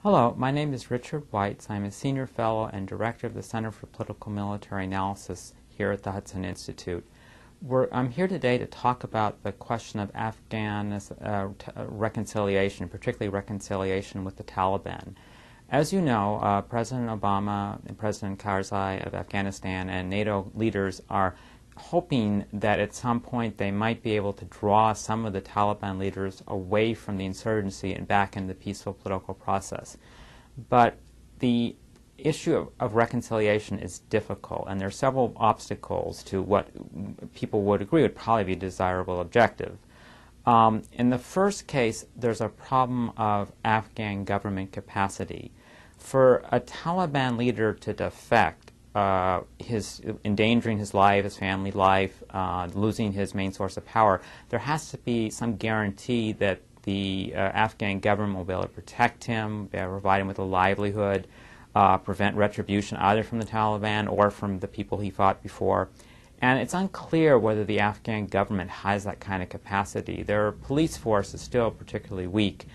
Hello, my name is Richard Weitz. I'm a senior fellow and director of the Center for Political Military Analysis here at the Hudson Institute. I'm here today to talk about the question of Afghan reconciliation, particularly reconciliation with the Taliban. As you know, President Obama and President Karzai of Afghanistan and NATO leaders are hoping that at some point they might be able to draw some of the Taliban leaders away from the insurgency and back into the peaceful political process. But the issue of reconciliation is difficult, and there are several obstacles to what people would agree would probably be a desirable objective. In the first case, there's a problem of Afghan government capacity. For a Taliban leader to defect, endangering his life, his family life, losing his main source of power, there has to be some guarantee that the Afghan government will be able to protect him, be able to provide him with a livelihood, prevent retribution either from the Taliban or from the people he fought before. And it's unclear whether the Afghan government has that kind of capacity. Their police force is still particularly weak,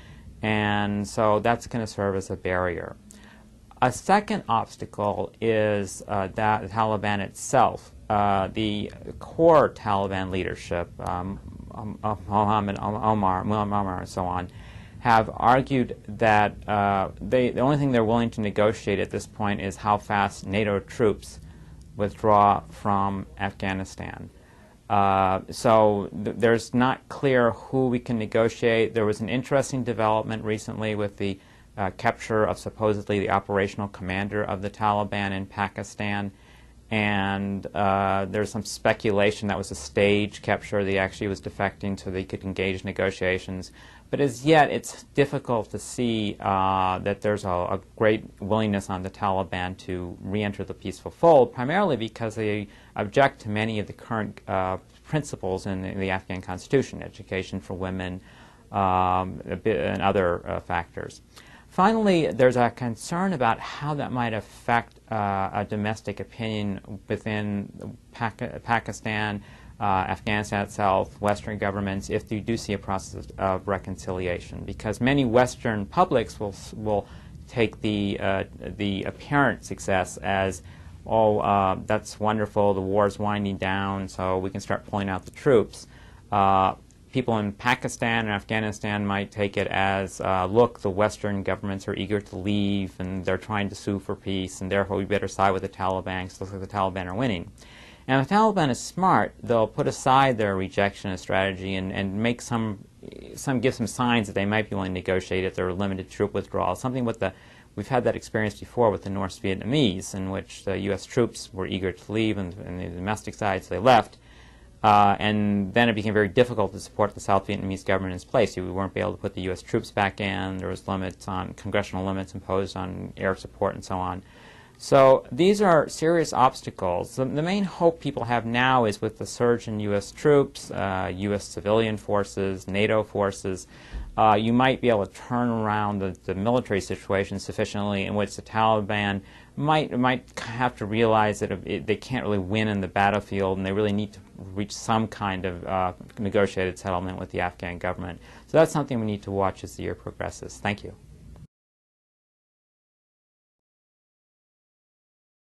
and so that's going to serve as a barrier. A second obstacle is that the Taliban itself, the core Taliban leadership, Muhammad Omar and so on, have argued that the only thing they're willing to negotiate at this point is how fast NATO troops withdraw from Afghanistan. So there's not clear who we can negotiate. There was an interesting development recently with the capture of supposedly the operational commander of the Taliban in Pakistan, and there's some speculation that was a stage capture, that he actually was defecting so they could engage negotiations. But as yet, it's difficult to see that there's a great willingness on the Taliban to re-enter the peaceful fold, primarily because they object to many of the current principles in the Afghan constitution, education for women, and other factors. Finally, there's a concern about how that might affect a domestic opinion within Pakistan, Afghanistan itself, Western governments, if you do see a process of reconciliation, because many Western publics will take the apparent success as, oh, that's wonderful, the war's winding down, so we can start pulling out the troops. People in Pakistan and Afghanistan might take it as, look, the Western governments are eager to leave and they're trying to sue for peace, and therefore we better side with the Taliban because it looks like the Taliban are winning. And if the Taliban is smart, they'll put aside their rejectionist strategy and make give some signs that they might be willing to negotiate if there are limited troop withdrawals. We've had that experience before with the North Vietnamese, in which the U.S. troops were eager to leave and the domestic side, so they left. And then it became very difficult to support the South Vietnamese government in its place. We weren't able to put the U.S. troops back in. There was congressional limits imposed on air support and so on. So these are serious obstacles. The main hope people have now is with the surge in U.S. troops, U.S. civilian forces, NATO forces, you might be able to turn around the military situation sufficiently in which the Taliban might have to realize that they can't really win in the battlefield, and they really need to reach some kind of negotiated settlement with the Afghan government. So that's something we need to watch as the year progresses. Thank you.